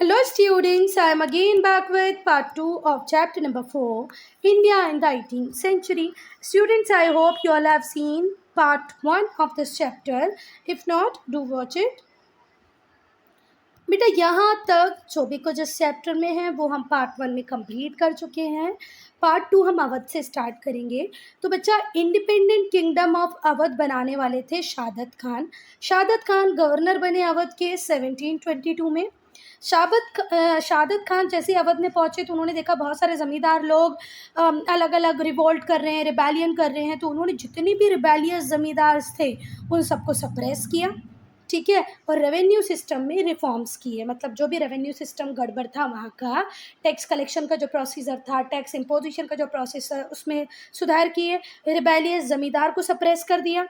Hello students, I am again back with part 2 of chapter number 4, India in the 18th century. Students, I hope you all have seen part 1 of this chapter. If not, do watch it. बेटा यहाँ तक जो भी कुछ इस chapter में है वो हम पार्ट 1 में कंप्लीट कर चुके हैं। पार्ट 2 हम अवध से स्टार्ट करेंगे। तो बच्चा इंडिपेंडेंट किंगडम ऑफ अवध बनाने वाले थे शादत खान। शादत खान गवर्नर बने अवध के 1722 में। शादत खान जैसे अवध में पहुंचे तो उन्होंने देखा बहुत सारे ज़मींदार लोग अलग अलग रिवोल्ट कर रहे हैं, रिबेलियन कर रहे हैं। तो उन्होंने जितनी भी रिबेलियस ज़मींदार थे उन सबको सप्रेस किया, ठीक है। और रेवेन्यू सिस्टम में रिफॉर्म्स किए, मतलब जो भी रेवेन्यू सिस्टम गड़बड़ था वहाँ का, टैक्स कलेक्शन का जो प्रोसीजर था, टैक्स इम्पोजिशन का जो प्रोसेस है उसमें सुधार किए, रिबेलियस ज़मींदार को सप्रेस कर दिया।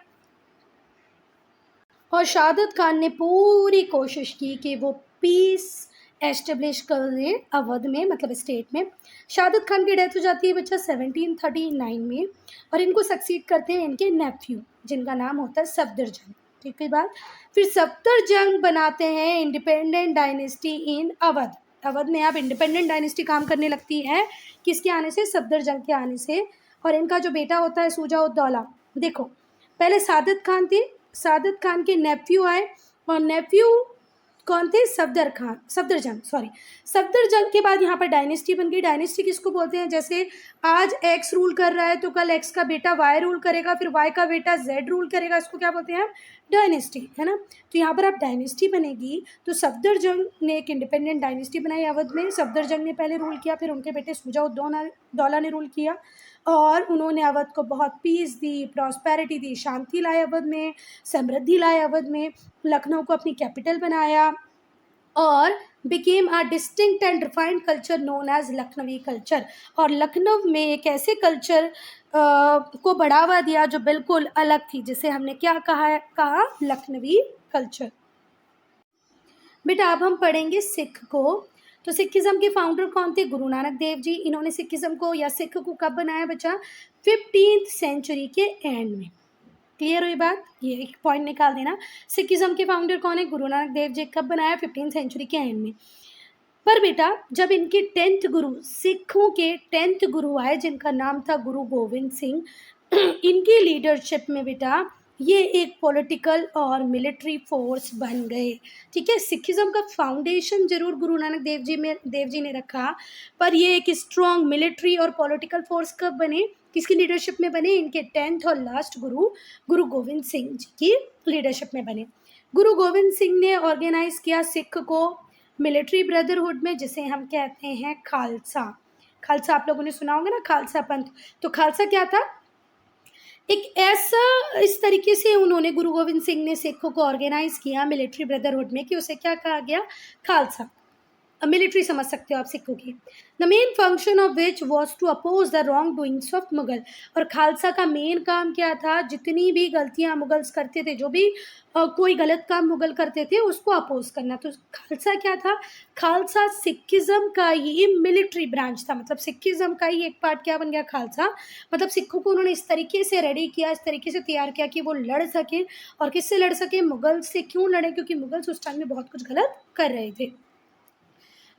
और शादत खान ने पूरी कोशिश की कि वो पीस एस्टेब्लिश कर दे अवध में, मतलब स्टेट में। शादत खान की डेथ हो जाती है बच्चा 1739 में, और इनको सक्सीड करते हैं इनके नेफ्यू जिनका नाम होता है सफदरजंग, ठीक है बात। फिर सफदरजंग बनाते हैं independent dynasty in Awadh. Awadh में अब इंडिपेंडेंट डायनेस्टी काम करने लगती है, किसके आने से? सफदरजंग के आने से। और इनका जो बेटा होता है शुजा उद दौला, देखो पहले सादत खान थे, सादत खान के नेफ्यू आए, और नेफ्यू कौन थे? सफदरजंग सफदरजंग के बाद यहाँ पर डायनेस्टी बन गई। डायनेस्टी किसको बोलते हैं? जैसे आज एक्स रूल कर रहा है तो कल एक्स का बेटा वाई रूल करेगा, फिर वाई का बेटा जेड रूल करेगा, इसको क्या बोलते हैं? डायनेस्टी, है ना। तो यहाँ पर अब डायनेस्टी बनेगी। तो सफदरजंग ने एक इंडिपेंडेंट डायनेस्टी बनाई अवध में। सफदरजंग ने पहले रूल किया, फिर उनके बेटे शुजा उद दौला ने रूल किया, और उन्होंने अवध को बहुत पीस दी, प्रॉस्पेरिटी दी, शांति लाए अवध में, समृद्धि लाए अवध में। लखनऊ को अपनी कैपिटल बनाया और became a distinct and refined culture known as Lucknowi culture. और लखनऊ में एक ऐसे कल्चर को बढ़ावा दिया जो बिल्कुल अलग थी, जिसे हमने क्या कहा लखनवी कल्चर। बेटा अब हम पढ़ेंगे सिख को। तो सिखिज़्म के फाउंडर कौन थे? गुरु नानक देव जी। इन्होंने सिखिज़्म को या सिख को कब बनाया बच्चा? 15th सेंचुरी के एंड में। क्लियर हुई बात? ये एक पॉइंट निकाल देना। सिखिज़्म के फाउंडर कौन है? गुरु नानक देव जी। कब बनाया? 15th सेंचुरी के एंड में। पर बेटा जब इनके 10th गुरु, सिखों के 10th गुरु आए जिनका नाम था गुरु गोविंद सिंह, इनकी लीडरशिप में बेटा ये एक पॉलिटिकल और मिलिट्री फोर्स बन गए, ठीक है। सिखिज़्म का फाउंडेशन जरूर गुरु नानक देव जी ने रखा, पर ये एक स्ट्रॉन्ग मिलिट्री और पॉलिटिकल फोर्स कब बने? किसकी लीडरशिप में बने? इनके 10th और लास्ट गुरु गोविंद सिंह जी की लीडरशिप में बने। गुरु गोविंद सिंह ने ऑर्गेनाइज किया सिख को मिलिट्री ब्रदरहुड में, जिसे हम कहते हैं खालसा। खालसा आप लोगों ने सुना होगा ना, खालसा पंथ। तो खालसा क्या था? एक ऐसा, इस तरीके से उन्होंने, गुरु गोविंद सिंह ने सिखों को ऑर्गेनाइज किया मिलिट्री ब्रदरहुड में कि उसे क्या कहा गया? खालसा। मिलिट्री समझ सकते हो आप सिखों की। The main function of which was to oppose the wrong doings of Mughal. और खालसा का मेन काम क्या था? जितनी भी गलतियां मुगल्स करते थे, जो भी कोई गलत काम मुगल करते थे उसको अपोज करना। तो खालसा क्या था? खालसा सिखिज़्म का ही मिलिट्री ब्रांच था, मतलब सिखिज़्म का ही एक पार्ट क्या बन गया? खालसा। मतलब सिखों को उन्होंने इस तरीके से रेडी किया, इस तरीके से तैयार किया कि वो लड़ सके। और किससे लड़ सके? मुगल से। क्यों लड़े? क्योंकि मुगल्स उस टाइम में बहुत कुछ गलत कर रहे थे।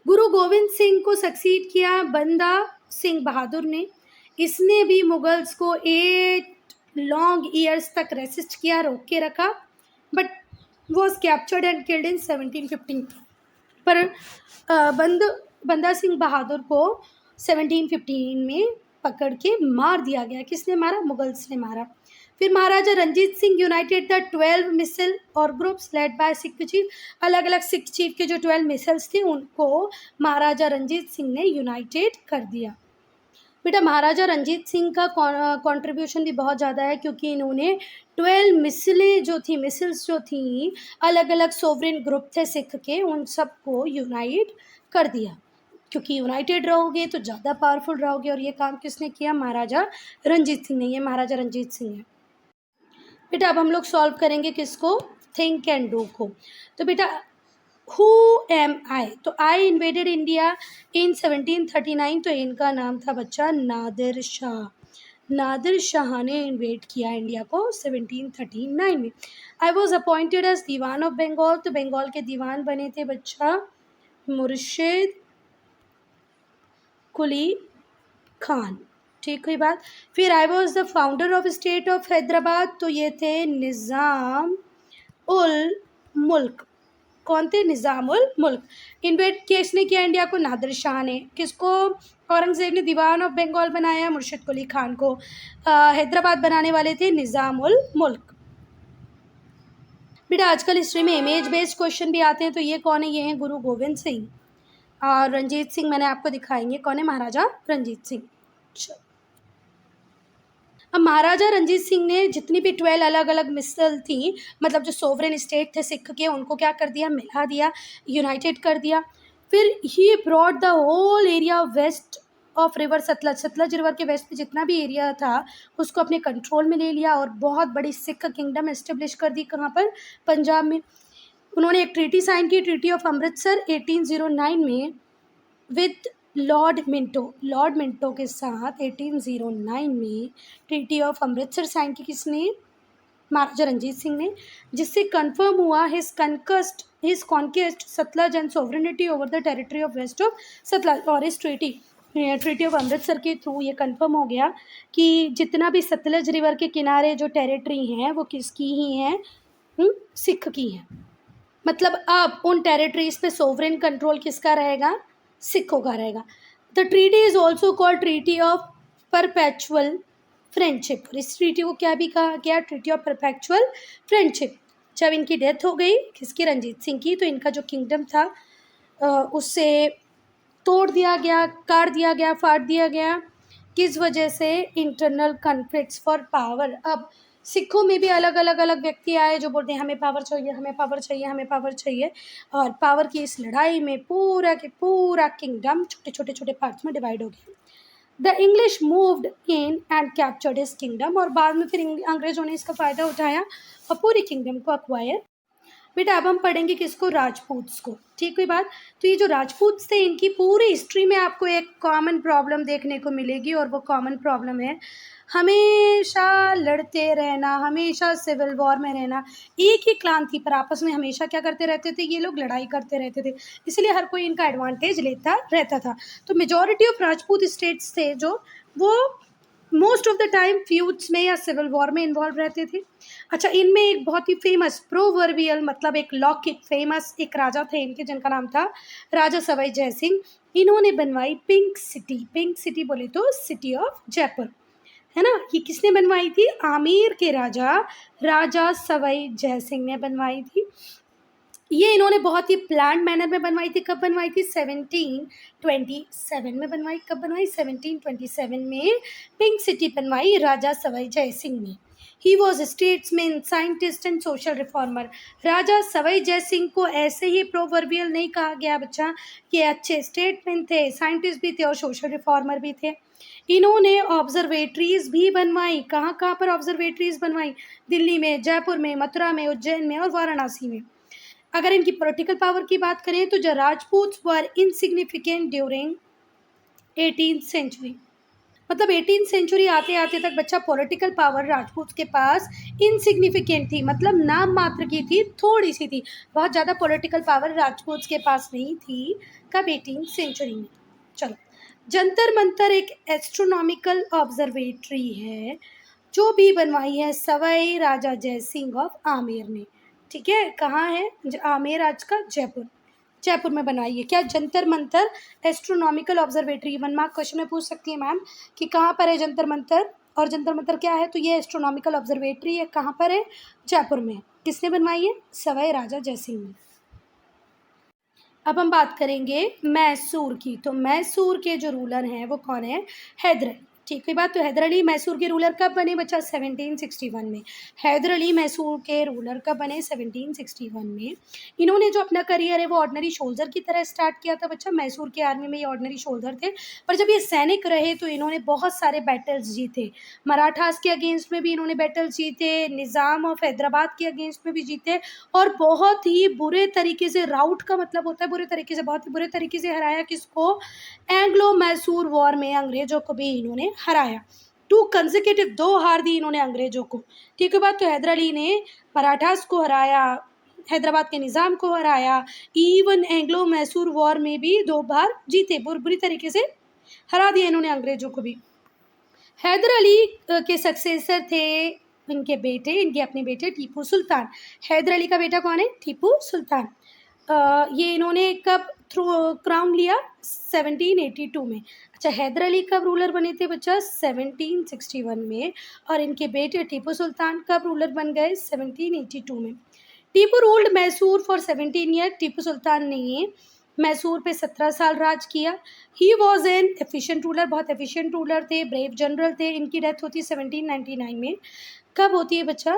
गुरु गोविंद सिंह को सक्सीड किया बंदा सिंह बहादुर ने। इसने भी मुगल्स को 8 लॉन्ग ईयर्स तक रेसिस्ट किया, रोक के रखा, but was captured and killed in 1715। पर बंदा सिंह बहादुर को 1715 में पकड़ के मार दिया गया। किसने मारा? मुगल्स ने मारा। फिर महाराजा रंजीत सिंह यूनाइटेड द 12 मिसल और groups led by Sikh chief. अलग अलग सिख चीफ के जो 12 मिसल्स थे उनको महाराजा रंजीत सिंह ने यूनाइटेड कर दिया। बेटा महाराजा रंजीत सिंह का कंट्रीब्यूशन भी बहुत ज़्यादा है, क्योंकि इन्होंने 12 मिसल्स जो थी अलग अलग सोवरेन ग्रुप थे सिख के, उन सबको यूनाइट कर दिया। क्योंकि यूनाइटेड रहोगे तो ज़्यादा पावरफुल रहोगे, और ये काम किसने किया? महाराजा रंजीत सिंह ने। ये महाराजा रंजीत सिंह है। बेटा अब हम लोग सॉल्व करेंगे किसको? थिंक एंड डू को। तो बेटा हु एम आई? तो आई इन्वेडेड इंडिया इन 1739। तो इनका नाम था बच्चा नादिर शाह। नादिर शाह ने इन्वेड किया इंडिया को 1739 में। I was appointed as Diwan of Bengal. तो बंगाल के दीवान बने थे बच्चा मुर्शिद कुली खान, ठीक हुई बात। फिर I was the founder of state of Hyderabad, तो ये थे निज़ाम उल मुल्क। कौन थे? निज़ाम उल मुल्क। इन्वेट किसने किया इंडिया को? नादिर शाह ने। किसको औरंगज़ेब ने दीवान ऑफ बंगाल बनाया? मुर्शिद कुली खान को। हैदराबाद बनाने वाले थे निज़ाम उल मुल्क। बेटा आजकल हिस्ट्री में इमेज बेस्ड क्वेश्चन भी आते हैं, तो ये कौन है? ये हैं गुरु गोविंद सिंह। और रंजीत सिंह मैंने आपको दिखाएंगे कौन है, महाराजा रंजीत सिंह। अब महाराजा रंजीत सिंह ने जितनी भी 12 अलग अलग मिसल थी, मतलब जो सोवरेन स्टेट थे सिख के, उनको क्या कर दिया? मिला दिया, यूनाइटेड कर दिया। फिर he brought the whole area west of river Sutlej, Sutlej river के वेस्ट में जितना भी एरिया था उसको अपने कंट्रोल में ले लिया और बहुत बड़ी सिख किंगडम एस्टेब्लिश कर दी। कहाँ पर? पंजाब में। उन्होंने एक ट्रीटी साइन की, ट्रीटी ऑफ अमृतसर 1809 में विद लॉर्ड मिंटो के साथ 1809 में ट्रीटी ऑफ अमृतसर साइन की। किसने? महाराजा रंजीत सिंह ने, जिससे कंफर्म हुआ his conquest Sutlej and sovereignty over the territory of west of Sutlej. और इस ट्रीटी ऑफ अमृतसर के थ्रू ये कंफर्म हो गया कि जितना भी सतलज रिवर के किनारे जो टेरिटरी हैं वो किसकी ही हैं? सिख की हैं। मतलब अब उन टेरिटरीज पे सोवरेन कंट्रोल किसका रहेगा? सिखों का रहेगा। The treaty is also called treaty of perpetual friendship. इस ट्रीटी को क्या भी कहा गया? Treaty of perpetual friendship. जब इनकी डेथ हो गई, किसकी? रंजीत सिंह की, तो इनका जो किंगडम था उससे तोड़ दिया गया, काट दिया गया, फाड़ दिया गया। किस वजह से? Internal conflicts for power. अब सिखों में भी अलग अलग व्यक्ति आए जो बोलते हैं हमें पावर चाहिए, हमें पावर चाहिए, हमें पावर चाहिए। और पावर की इस लड़ाई में पूरा के पूरा किंगडम छोटे छोटे पार्ट्स में डिवाइड हो गया। The English moved in and captured his kingdom, और बाद में फिर अंग्रेजों ने इसका फ़ायदा उठाया और पूरी किंगडम को अक्वायर। बेटा अब हम पढ़ेंगे किसको? राजपूत्स को, ठीक हुई बात। तो ये जो राजपूत्स थे इनकी पूरी हिस्ट्री में आपको एक कॉमन प्रॉब्लम देखने को मिलेगी, और वो कॉमन प्रॉब्लम है हमेशा लड़ते रहना, हमेशा सिविल वॉर में रहना। एक ही क्लान थी पर आपस में हमेशा क्या करते रहते थे? ये लोग लड़ाई करते रहते थे, इसलिए हर कोई इनका एडवांटेज लेता रहता था। तो मेजॉरिटी ऑफ राजपूत स्टेट्स थे जो वो most of the time feuds में या सिविल वॉर में इन्वॉल्व रहते थे। अच्छा, इनमें एक बहुत ही फेमस प्रोवर्बियल मतलब एक लौकिक फेमस एक राजा थे इनके, जिनका नाम था राजा सवाई जय सिंह। इन्होंने बनवाई पिंक सिटी। पिंक सिटी बोले तो सिटी ऑफ जयपुर, है ना। ये किसने बनवाई थी? आमेर के राजा सवाई जय सिंह ने बनवाई थी। ये इन्होंने बहुत ही प्लान्ड मैनर में बनवाई थी। कब बनवाई थी? 1727 में बनवाई। कब बनवाई? 1727 में पिंक सिटी बनवाई राजा सवाई जय सिंह ने। He was statesman, scientist and social reformer. Raja Sawai Jai Singh को ऐसे ही प्रोवर्बियल नहीं कहा गया बच्चा, ये अच्छे स्टेटमैन थे, साइंटिस्ट भी थे और सोशल रिफॉर्मर भी थे। इन्होंने ऑब्जर्वेटरीज भी बनवाई। कहाँ कहाँ पर ऑब्जर्वेटरीज बनवाई? दिल्ली में, जयपुर में, मथुरा में, उज्जैन में और वाराणसी में। अगर इनकी पॉलिटिकल पावर की बात करें तो the Rajputs were insignificant during 18th century. मतलब 18th सेंचुरी आते आते तक बच्चा पॉलिटिकल पावर राजपूत के पास इनसिग्निफिकेंट थी, मतलब नाम मात्र की थी, थोड़ी सी थी। बहुत ज़्यादा पॉलिटिकल पावर राजपूत के पास नहीं थी। कब? 18th सेंचुरी में। चलो, जंतर मंतर एक एस्ट्रोनॉमिकल ऑब्जर्वेटरी है जो भी बनवाई है सवाई राजा जय सिंह ऑफ आमेर ने, ठीक है। कहाँ है? आमेर आज का जयपुर में बनाई है। क्या? Jantar Mantar astronomical observatory. 1 mark question में पूछ सकती है मैम कि कहाँ पर है जंतर मंतर, और जंतर मंतर क्या है? तो ये एस्ट्रोनॉमिकल ऑब्जर्वेटरी है। कहाँ पर है? जयपुर में। किसने बनवाई है? सवाई राजा जय सिंह ने। अब हम बात करेंगे मैसूर की। तो मैसूर के जो रूलर हैं वो कौन है? हैदर अली, ठीक है बात। तो हैदर अली मैसूर के रूलर कब बने बच्चा? 1761 में। हैदर अली मैसूर के रूलर कब बने? 1761 में। इन्होंने जो अपना करियर है वो ऑर्डिनरी सोल्जर की तरह स्टार्ट किया था बच्चा। मैसूर के आर्मी में ये ऑर्डिनरी सोल्जर थे, पर जब ये सैनिक रहे तो इन्होंने बहुत सारे बैटल्स जीते। मराठास के अगेंस्ट में भी इन्होंने बैटल्स जीते, निज़ाम ऑफ हैदराबाद के अगेंस्ट में भी जीते, और बहुत ही बुरे तरीके से, राउट का मतलब होता है बुरे तरीके से, बहुत ही बुरे तरीके से हराया। किसको? एंग्लो मैसूर वॉर में अंग्रेजों को भी इन्होंने हराया। 2 कंसेक्यूटिव 2 हार दी इन्होंने अंग्रेजों को, ठीक है बात। तो हैदर अली ने मराठास को हराया, हैदराबाद के निज़ाम को हराया। इवन एंग्लो मैसूर वॉर में भी 2 बार जीते, बुरी तरीके से हरा दिया इन्होंने अंग्रेज़ों को भी। हैदर अली के सक्सेसर थे इनके बेटे, इनके अपने बेटे टीपू सुल्तान। हैदर अली का बेटा कौन है? टीपू सुल्तान। ये इन्होंने कब क्राउन लिया? 1782 में। अच्छा, हैदर अली कब रूलर बने थे बच्चा? 1761 में। और इनके बेटे टीपू सुल्तान कब रूलर बन गए? 1782 में। Tipu ruled Mysore for 17 year. Tipu Sultan ने मैसूर पे 17 साल राज किया। He was an efficient ruler, बहुत एफिशिएंट रूलर थे, ब्रेव जनरल थे। इनकी डेथ होती है 1799 में। कब होती है बच्चा?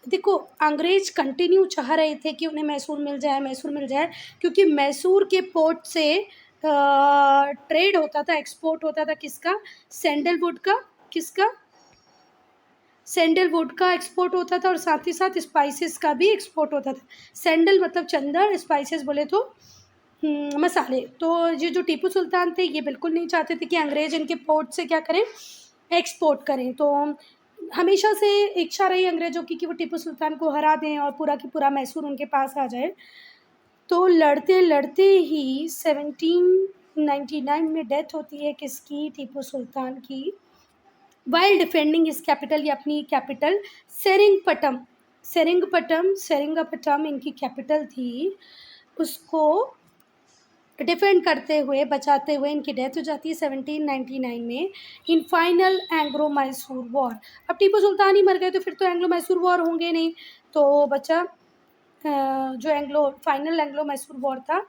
देखो, अंग्रेज कंटिन्यू चाह रहे थे कि उन्हें मैसूर मिल जाए, मैसूर मिल जाए, क्योंकि मैसूर के पोर्ट से ट्रेड होता था, एक्सपोर्ट होता था किसका? सैंडलवुड का। किसका? सैंडलवुड का एक्सपोर्ट होता था और साथ ही साथ स्पाइसेस का भी एक्सपोर्ट होता था। सैंडल मतलब चंदन, स्पाइसेस बोले तो मसाले। तो ये जो टीपू सुल्तान थे ये बिल्कुल नहीं चाहते थे कि अंग्रेज इनके पोर्ट से क्या करें? एक्सपोर्ट करें। तो हमेशा से इच्छा रही अंग्रेज़ों की कि वो टीपू सुल्तान को हरा दें और पूरा की पूरा मैसूर उनके पास आ जाए। तो लड़ते लड़ते ही 1799 में डेथ होती है किसकी? टीपू सुल्तान की। वाइल डिफेंडिंग हिज कैपिटल, या अपनी कैपिटल सेरिंगपटम। सेरिंगपटम इनकी कैपिटल थी, उसको डिफेंड करते हुए, बचाते हुए इनकी डेथ हो जाती है 1799 में in final Anglo Mysore war. अब टीपू सुल्तान ही मर गए तो फिर तो एंग्लो मैसूर वॉर होंगे नहीं। तो बचा जो फाइनल एंग्लो मैसूर वॉर था,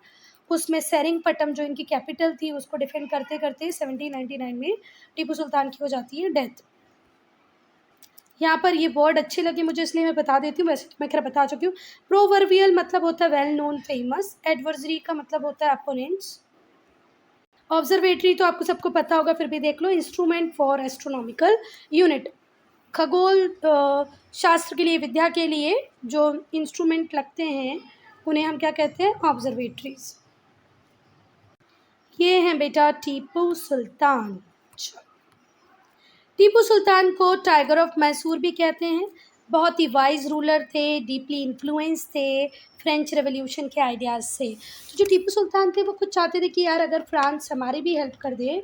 उसमें सेरिंगपटम जो इनकी कैपिटल थी उसको डिफेंड करते करते 1799 में टीपू सुल्तान की हो जाती है डेथ। यहाँ पर ये वर्ड अच्छे लगे मुझे इसलिए मैं बता देती हूँ, वैसे तो मैं खैर बता चुकी हूँ। प्रोवर्बियल मतलब होता है वेल नोन, फेमस। एडवर्सरी का मतलब होता है अपोनेंट्स। ऑब्जर्वेटरी तो आपको सबको पता होगा, फिर भी देख लो। इंस्ट्रूमेंट फॉर एस्ट्रोनॉमिकल यूनिट, खगोल शास्त्र के लिए, विद्या के लिए जो इंस्ट्रूमेंट लगते हैं उन्हें हम क्या कहते हैं? ऑब्जर्वेटरीज। ये हैं बेटा टीपू सुल्तान। टीपू सुल्तान को टाइगर ऑफ मैसूर भी कहते हैं। बहुत ही वाइज रूलर थे, डीपली इन्फ्लुएंस थे फ्रेंच रेवोल्यूशन के आइडियाज़ से। तो जो टीपू सुल्तान थे वो खुद चाहते थे कि यार अगर फ्रांस हमारी भी हेल्प कर दे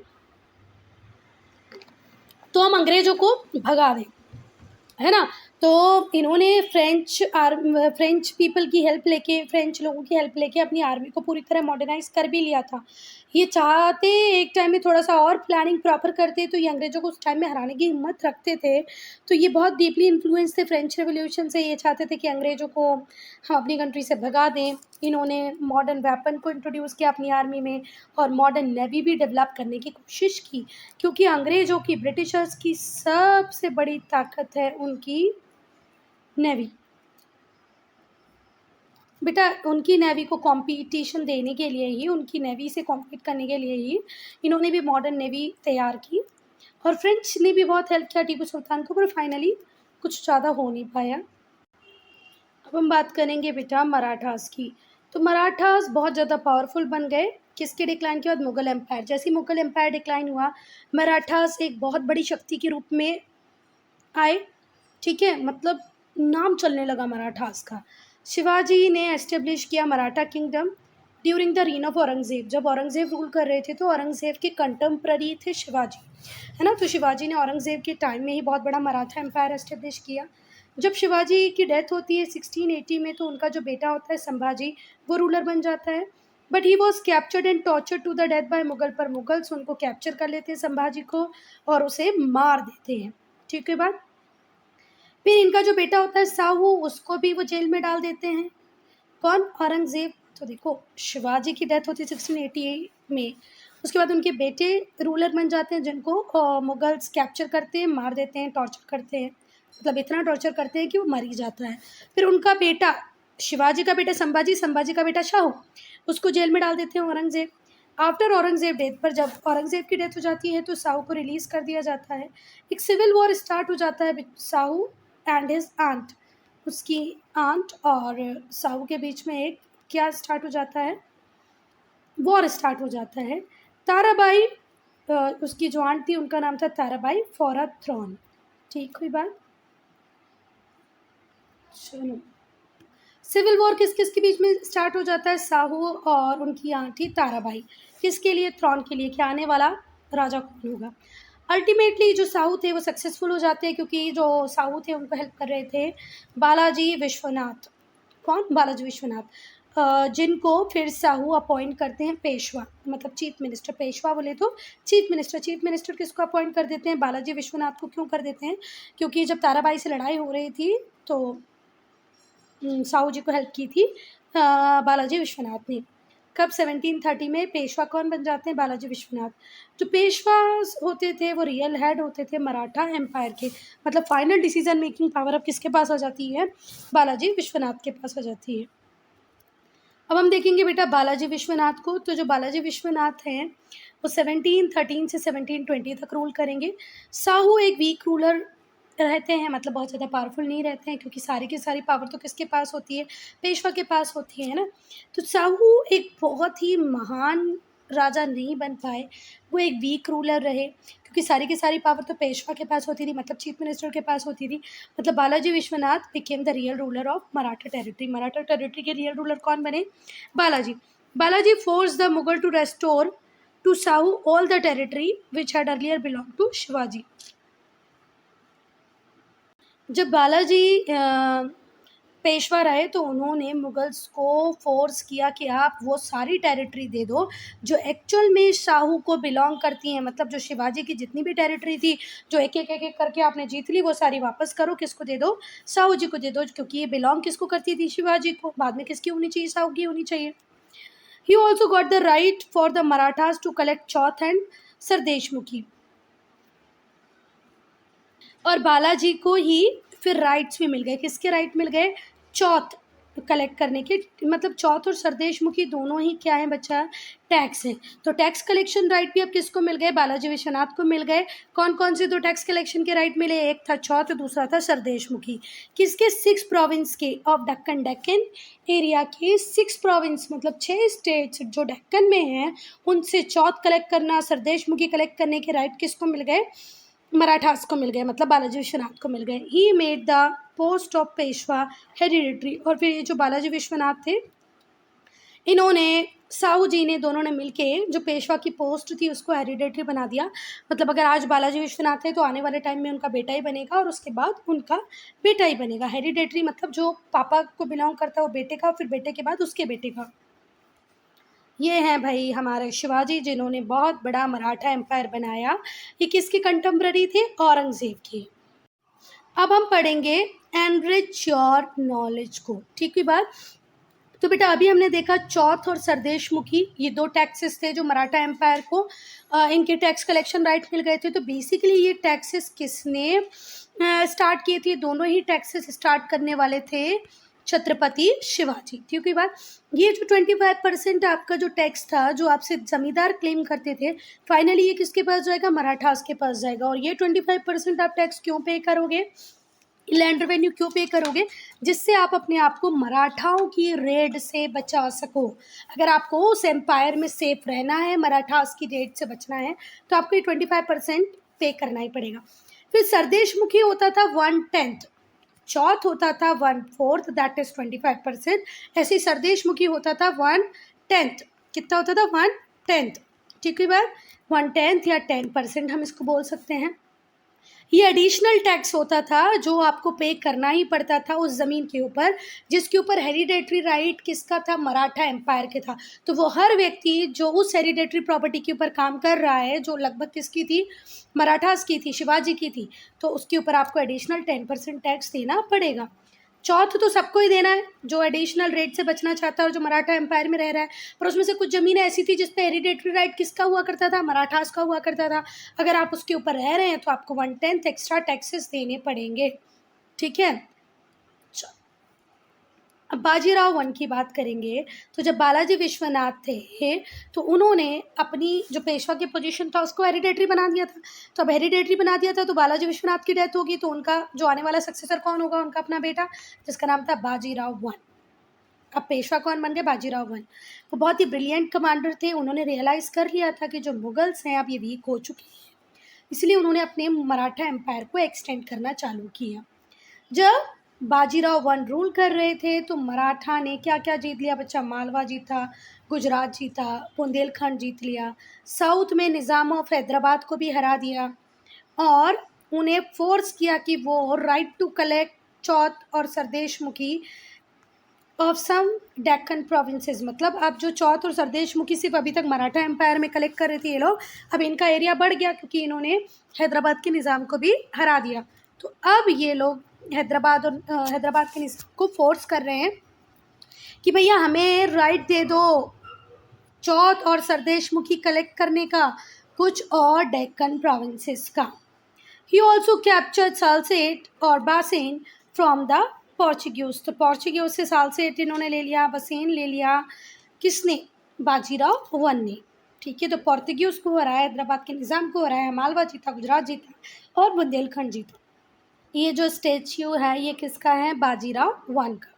तो हम अंग्रेज़ों को भगा दें, है ना। तो इन्होंने फ्रेंच पीपल की हेल्प लेके, फ्रेंच लोगों की हेल्प लेके अपनी आर्मी को पूरी तरह मॉडर्नाइज कर भी लिया था। ये चाहते एक टाइम में थोड़ा सा और प्लानिंग प्रॉपर करते तो ये अंग्रेज़ों को उस टाइम में हराने की हिम्मत रखते थे। तो ये बहुत डीपली इन्फ्लुएंस थे फ्रेंच रेवोल्यूशन से। ये चाहते थे कि अंग्रेज़ों को हम अपनी कंट्री से भगा दें। इन्होंने मॉडर्न वेपन को इंट्रोड्यूस किया अपनी आर्मी में और मॉडर्न नेवी भी डेवलप करने की कोशिश की, क्योंकि अंग्रेज़ों की, ब्रिटिशर्स की सबसे बड़ी ताकत है उनकी नेवी। बेटा उनकी नेवी को कंपटीशन देने के लिए ही, उनकी नेवी से कॉम्पीट करने के लिए ही इन्होंने भी मॉडर्न नेवी तैयार की। और फ्रेंच ने भी बहुत हेल्प किया टीपू सुल्तान को, पर फाइनली कुछ ज़्यादा हो नहीं पाया। अब हम बात करेंगे बेटा मराठास की। तो मराठास बहुत ज़्यादा पावरफुल बन गए किसके डिक्लाइन के बाद? मुगल एम्पायर। जैसे ही मुगल एम्पायर डिक्लाइन हुआ, मराठास एक बहुत बड़ी शक्ति के रूप में आए। ठीक है, मतलब नाम चलने लगा मराठास का। शिवाजी ने एस्टेब्लिश किया Maratha kingdom during the reign of Aurangzeb. जब औरंगज़ेब रूल कर रहे थे तो औरंगज़ेब के कंटेम्प्ररी थे शिवाजी, है ना। तो शिवाजी ने औरंगज़ेब के टाइम में ही बहुत बड़ा मराठा एम्पायर एस्टेब्लिश किया। जब शिवाजी की डेथ होती है 1680 में, तो उनका जो बेटा होता है संभाजी, वो रूलर बन जाता है। But he was captured and torture to the death by Mughal. पर मुगल्स उनको कैप्चर कर लेते हैं संभाजी को और उसे मार देते हैं। ठीक है बात। फिर इनका जो बेटा होता है साहू, उसको भी वो जेल में डाल देते हैं। कौन? औरंगज़ेब। तो देखो शिवाजी की डेथ होती है 1688 में, उसके बाद उनके बेटे रूलर बन जाते हैं जिनको मुगल्स कैप्चर करते हैं, मार देते हैं, टॉर्चर करते हैं। मतलब इतना टॉर्चर करते हैं कि वो मर ही जाता है। फिर उनका बेटा, शिवाजी का बेटा संभाजी, संभाजी का बेटा शाहू, उसको जेल में डाल देते हैं औरंगज़ेब। आफ्टर औरंगज़ेब डेथ पर, जब औरंगज़ेब की डेथ हो जाती है तो साहू को रिलीज़ कर दिया जाता है। एक सिविल वॉर स्टार्ट हो जाता है साहू एंड हिज आंट, उसकी आंट और साहू के बीच में एक क्या स्टार्ट हो जाता है? वॉर स्टार्ट हो जाता है। ताराबाई, उसकी जो आंट थी उनका नाम था ताराबाई फॉर अ थ्रोन। ठीक हुई बात? चलो, सिविल वॉर किस किस के बीच में स्टार्ट हो जाता है? साहू और उनकी आंटी ताराबाई। किसके लिए? थ्रोन के लिए, कि आने वाला राजा कौन होगा। अल्टीमेटली जो साहू थे वो सक्सेसफुल हो जाते हैं, क्योंकि जो साहू थे उनको हेल्प कर रहे थे बालाजी विश्वनाथ। कौन? बालाजी विश्वनाथ, जिनको फिर साहू अपॉइंट करते हैं पेशवा, मतलब चीफ मिनिस्टर। पेशवा बोले तो चीफ मिनिस्टर किसको अपॉइंट कर देते हैं? बालाजी विश्वनाथ को। क्यों कर देते हैं? क्योंकि जब ताराबाई से लड़ाई हो रही थी तो साहू जी को हेल्प की थी बालाजी विश्वनाथ ने। कब? 1730 में पेशवा कौन बन जाते हैं? बालाजी विश्वनाथ। जो पेशवा होते थे वो रियल हेड होते थे मराठा एम्पायर के, मतलब फाइनल डिसीजन मेकिंग पावर अब किसके पास आ जाती है? बालाजी विश्वनाथ के पास आ जाती है। अब हम देखेंगे बेटा बालाजी विश्वनाथ को। तो जो बालाजी विश्वनाथ हैं वो 1713 से 1720 तक रूल करेंगे। साहू एक वीक रूलर रहते हैं, मतलब बहुत ज़्यादा पावरफुल नहीं रहते हैं, क्योंकि सारी की सारी पावर तो किसके पास होती है? पेशवा के पास होती है ना। तो साहू एक बहुत ही महान राजा नहीं बन पाए, वो एक वीक रूलर रहे, क्योंकि सारी की सारी पावर तो पेशवा के पास होती थी, मतलब चीफ मिनिस्टर के पास होती थी। मतलब Balaji Vishwanath became the real ruler of Maratha territory. Maratha territory के रियल रूलर कौन बने? Balaji. Balaji force the Mughal to restore to Sahu all the territory which had earlier belong to Shivaji. जब बालाजी पेशवा रहे तो उन्होंने मुगल्स को फोर्स किया कि आप वो सारी टेरिटरी दे दो जो एक्चुअल में शाहू को बिलोंग करती हैं, मतलब जो शिवाजी की जितनी भी टेरिटरी थी जो एक एक एक एक करके आपने जीत ली, वो सारी वापस करो। किसको दे दो? शाहू जी को दे दो, क्योंकि ये बिलोंग किसको करती थी? शिवाजी को। बाद में किसकी होनी चाहिए? शाहू की होनी चाहिए। He also got the right for the Marathas to collect chauth and sardeshmukhi. और बालाजी को ही फिर राइट्स भी मिल गए। किसके राइट मिल गए? चौथ कलेक्ट करने के, मतलब चौथ और सरदेशमुखी दोनों ही क्या है बच्चा? टैक्स है। तो टैक्स कलेक्शन राइट भी अब किसको मिल गए? बालाजी विश्वनाथ को मिल गए। कौन कौन से दो टैक्स कलेक्शन के राइट मिले? एक था चौथ, दूसरा था सरदेशमुखी। किसके? 6 प्रोविंस के ऑफ दक्कन, डेक्कन एरिया के 6 प्रोविंस, मतलब 6 स्टेट्स जो डेक्कन में हैं, उनसे चौथ कलेक्ट करना, सरदेशमुखी कलेक्ट करने के राइट किसको मिल गए? मराठास को मिल गए, मतलब बालाजी विश्वनाथ को मिल गए। He made the post of Peshwa hereditary. और फिर ये जो बालाजी विश्वनाथ थे, इन्होंने साहू जी ने दोनों ने मिलके जो पेशवा की पोस्ट थी उसको हेरिडेटरी बना दिया। मतलब अगर आज बालाजी विश्वनाथ है तो आने वाले टाइम में उनका बेटा ही बनेगा, और उसके बाद उनका बेटा ही बनेगा। हेरिडेटरी मतलब जो पापा को बिलोंग करता है वो बेटे का, फिर बेटे के बाद उसके बेटे का। ये हैं भाई हमारे शिवाजी, जिन्होंने बहुत बड़ा मराठा एम्पायर बनाया। ये किसके कंटेम्प्ररी थे? औरंगज़ेब के। अब हम पढ़ेंगे एनरिच योर नॉलेज को। ठीक है बात। तो बेटा अभी हमने देखा चौथ और सरदेशमुखी, ये 2 टैक्सेस थे जो मराठा एम्पायर को इनके टैक्स कलेक्शन राइट मिल गए थे। तो बेसिकली ये टैक्सेस किसने स्टार्ट किए थे? दोनों ही टैक्सेस स्टार्ट करने वाले थे छत्रपति शिवाजी। ठीक है बात। ये जो 25% आपका जो टैक्स था जो आपसे जमींदार क्लेम करते थे, फाइनली ये किसके पास जाएगा? मराठास के पास जाएगा। और ये 25% आप टैक्स क्यों पे करोगे? लैंड रेवेन्यू क्यों पे करोगे? जिससे आप अपने आप को मराठाओं की रेड से बचा सको। अगर आपको उस एम्पायर में सेफ रहना है, मराठास की रेड से बचना है, तो आपको ये 25% पे करना ही पड़ेगा। फिर सरदेशमुखी होता था 1/10, चौथ होता था 1/4, दैट इज 25%। ऐसे ही सरदेशमुखी होता था 1/10। कितना होता था? 1/10। ठीक है बात। 1/10 या 10% हम इसको बोल सकते हैं। ये एडिशनल टैक्स होता था जो आपको पे करना ही पड़ता था उस ज़मीन के ऊपर जिसके ऊपर हेरिडेटरी राइट किसका था? मराठा एम्पायर के था। तो वो हर व्यक्ति जो उस हेरिडेटरी प्रॉपर्टी के ऊपर काम कर रहा है, जो लगभग किसकी थी? मराठास की थी, शिवाजी की थी, तो उसके ऊपर आपको एडिशनल 10% टैक्स देना पड़ेगा। चौथ तो सबको ही देना है जो एडिशनल रेट से बचना चाहता है और जो मराठा एम्पायर में रह रहा है। पर उसमें से कुछ ज़मीनें ऐसी थी जिस पे हेरिडेटरी राइट किसका हुआ करता था? मराठास का हुआ करता था। अगर आप उसके ऊपर रह रहे हैं तो आपको 1/10 एक्स्ट्रा टैक्सेस देने पड़ेंगे। ठीक है। अब बाजीराव वन की बात करेंगे। तो जब बालाजी विश्वनाथ थे तो उन्होंने अपनी जो पेशवा की पोजीशन था उसको हेरिडेटरी बना दिया था। तो अब हेरिडेटरी बना दिया था तो बालाजी विश्वनाथ की डेथ होगी, तो उनका जो आने वाला सक्सेसर कौन होगा? उनका अपना बेटा, जिसका नाम था बाजीराव वन। अब पेशवा कौन बन गए? बाजीराव वन। वो बहुत ही ब्रिलियंट कमांडर थे। उन्होंने रियलाइज़ कर लिया था कि जो मुगल्स हैं अब ये वीक हो चुके हैं, इसलिए उन्होंने अपने मराठा एम्पायर को एक्सटेंड करना चालू किया। जब बाजीराव वन रूल कर रहे थे, तो मराठा ने क्या क्या जीत लिया बच्चा? मालवा जीता, गुजरात जीता, बुंदेलखंड जीत लिया। साउथ में निज़ाम ऑफ हैदराबाद को भी हरा दिया और उन्हें फोर्स किया कि वो राइट टू कलेक्ट चौथ और sardeshmukhi of some Deccan provinces, मतलब अब जो चौथ और सरदेशमुखी सिर्फ अभी तक मराठा एम्पायर में कलेक्ट कर रहे थे ये लोग, अब इनका एरिया बढ़ गया क्योंकि इन्होंने हैदराबाद के निज़ाम को भी हरा दिया। तो अब ये लोग हैदराबाद के निज़ाम को फोर्स कर रहे हैं कि भैया हमें राइट दे दो चौथ और सरदेशमुखी कलेक्ट करने का, कुछ और डेक्कन प्रोविंसेस का। He also captured Salsette और बासेन फ्रॉम द पोर्चुगीज, तो पोर्चुगीज से सालसेट इन्होंने ले लिया, बसेन ले लिया, किसने? बाजीराव वन ने। ठीक है, तो पोर्तुगीज को हराया, हैदराबाद के निज़ाम को हराया, मालवा जीता, गुजरात जीता और बुंदेलखंड जीता। ये जो स्टेच्यू है ये किसका है? बाजीराव वन का।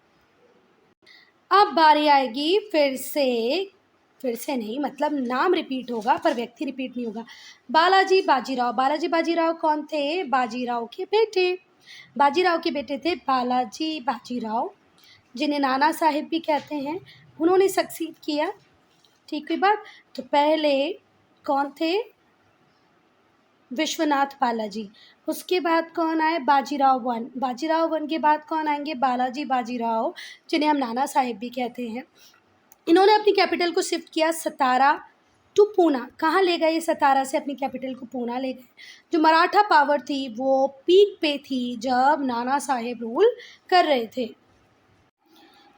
अब बारी आएगी फिर से नहीं, मतलब नाम रिपीट होगा पर व्यक्ति रिपीट नहीं होगा। बालाजी बाजीराव। बालाजी बाजीराव कौन थे? बाजीराव के बेटे। बाजीराव के बेटे थे बालाजी बाजीराव, जिन्हें नाना साहिब भी कहते हैं। उन्होंने सक्सीड किया, ठीक है बात। तो पहले कौन थे? विश्वनाथ बालाजी। उसके बाद कौन आए? बाजीराव वन। बाजीराव वन के बाद कौन आएंगे? बालाजी बाजीराव, जिन्हें हम नाना साहिब भी कहते हैं। इन्होंने अपनी कैपिटल को शिफ्ट किया सतारा टू पूना। कहाँ ले गए? सतारा से अपनी कैपिटल को पूना ले गए। जो मराठा पावर थी वो पीक पे थी जब नाना साहेब रूल कर रहे थे।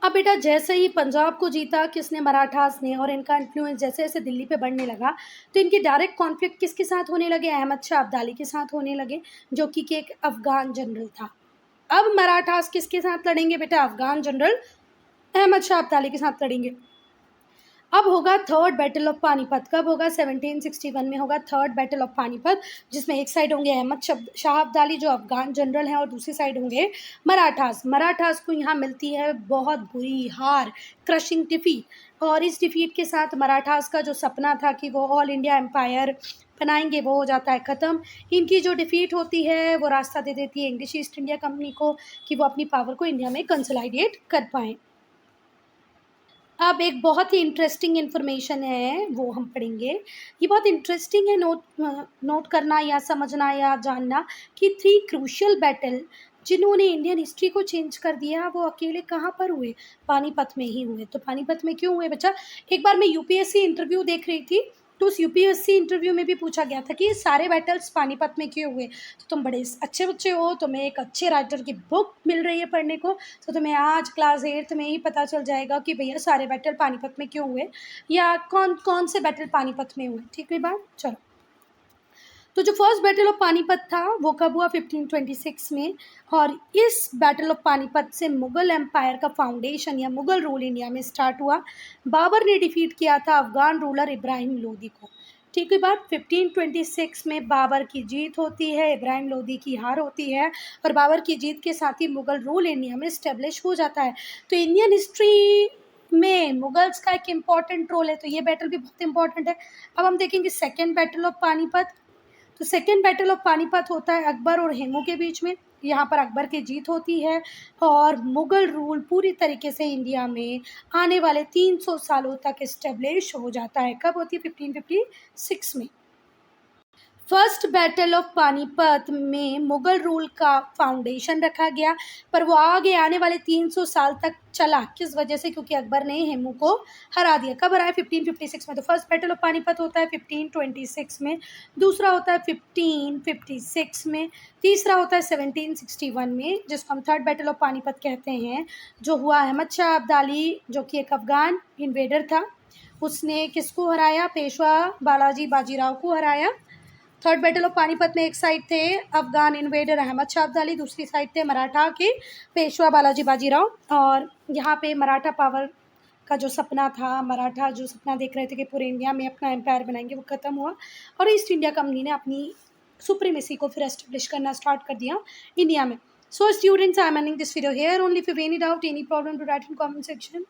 अब बेटा जैसे ही पंजाब को जीता किसने? मराठास ने, और इनका इन्फ्लुएंस जैसे जैसे दिल्ली पे बढ़ने लगा तो इनके डायरेक्ट कॉन्फ्लिक्ट किसके साथ होने लगे? अहमद शाह अब्दाली के साथ होने लगे, जो कि एक अफगान जनरल था। अब मराठास किसके साथ लड़ेंगे बेटा? अफगान जनरल अहमद शाह अब्दाली के साथ लड़ेंगे। अब होगा थर्ड बैटल ऑफ पानीपत। कब होगा? 1761 में होगा थर्ड बैटल ऑफ पानीपत, जिसमें एक साइड होंगे अहमद शाह अब्दाली जो अफगान जनरल हैं और दूसरी साइड होंगे मराठास। मराठास को यहाँ मिलती है बहुत बुरी हार, क्रशिंग डिफीट, और इस डिफीट के साथ मराठास का जो सपना था कि वो ऑल इंडिया एम्पायर बनाएंगे वो हो जाता है ख़त्म। इनकी जो डिफीट होती है वो रास्ता दे देती है इंग्लिश ईस्ट इंडिया कंपनी को कि वो अपनी पावर को इंडिया में कंसोलिडेट कर पाएँ। अब एक बहुत ही इंटरेस्टिंग इन्फॉर्मेशन है वो हम पढ़ेंगे। ये बहुत इंटरेस्टिंग है नोट करना या समझना या जानना कि 3 क्रूशियल बैटल जिन्होंने इंडियन हिस्ट्री को चेंज कर दिया वो अकेले कहाँ पर हुए? पानीपत में ही हुए। तो पानीपत में क्यों हुए बच्चा? एक बार मैं यूपीएससी इंटरव्यू देख रही थी तो उस यूपीएससी इंटरव्यू में भी पूछा गया था कि ये सारे बैटल्स पानीपत में क्यों हुए। तो तुम बड़े अच्छे बच्चे हो, तुम्हें एक अच्छे राइटर की बुक मिल रही है पढ़ने को, तो तुम्हें आज क्लास 8th में ही पता चल जाएगा कि भैया सारे बैटल पानीपत में क्यों हुए या कौन कौन से बैटल पानीपत में हुए। ठीक है बात? चलो, तो जो फर्स्ट बैटल ऑफ पानीपत था वो कब हुआ? 1526 में। और इस बैटल ऑफ पानीपत से मुग़ल एम्पायर का फाउंडेशन या मुग़ल रूल इंडिया में स्टार्ट हुआ। बाबर ने डिफीट किया था अफ़गान रूलर इब्राहिम लोदी को। ठीक है बात? 1526 में बाबर की जीत होती है, इब्राहिम लोदी की हार होती है, और बाबर की जीत के साथ ही मुग़ल रूल इंडिया में इस्टेब्लिश हो जाता है। तो इंडियन हिस्ट्री में मुगल्स का एक इम्पॉर्टेंट रोल है, तो ये बैटल भी बहुत इंपॉर्टेंट है। अब हम देखेंगे सेकेंड बैटल ऑफ पानीपत। तो सेकेंड बैटल ऑफ पानीपत होता है अकबर और हेमू के बीच में। यहाँ पर अकबर की जीत होती है और मुग़ल रूल पूरी तरीके से इंडिया में आने वाले 300 सालों तक इस्टेब्लिश हो जाता है। कब होती है? 1556 में। फर्स्ट बैटल ऑफ पानीपत में मुग़ल रूल का फाउंडेशन रखा गया, पर वो आगे आने वाले 300 साल तक चला। किस वजह से? क्योंकि अकबर ने हेमू को हरा दिया। कब हराया? 1556 में। तो फर्स्ट बैटल ऑफ पानीपत होता है 1526 में, दूसरा होता है 1556 में, तीसरा होता है 1761 में, जिसको हम थर्ड बैटल ऑफ पानीपत कहते हैं, जो हुआ अहमद शाह अब्दाली जो कि एक अफ़गान इन्वेडर था। उसने किसको हराया? पेशवा बालाजी बाजीराव को हराया। थर्ड बैटल ऑफ पानीपत में एक साइड थे अफगान इन्वेडर अहमद शाह अब्दाली, दूसरी साइड थे मराठा के पेशवा बालाजी बाजीराव। और यहाँ पे मराठा पावर का जो सपना था, मराठा जो सपना देख रहे थे कि पूरे इंडिया में अपना एम्पायर बनाएंगे, वो ख़त्म हुआ और ईस्ट इंडिया कंपनी ने अपनी सुप्रीमेसी को फिर एस्टेब्लिश करना स्टार्ट कर दिया इंडिया में। So students, I am ending this video here. Only if you have any doubt, any problem, to write in comment section.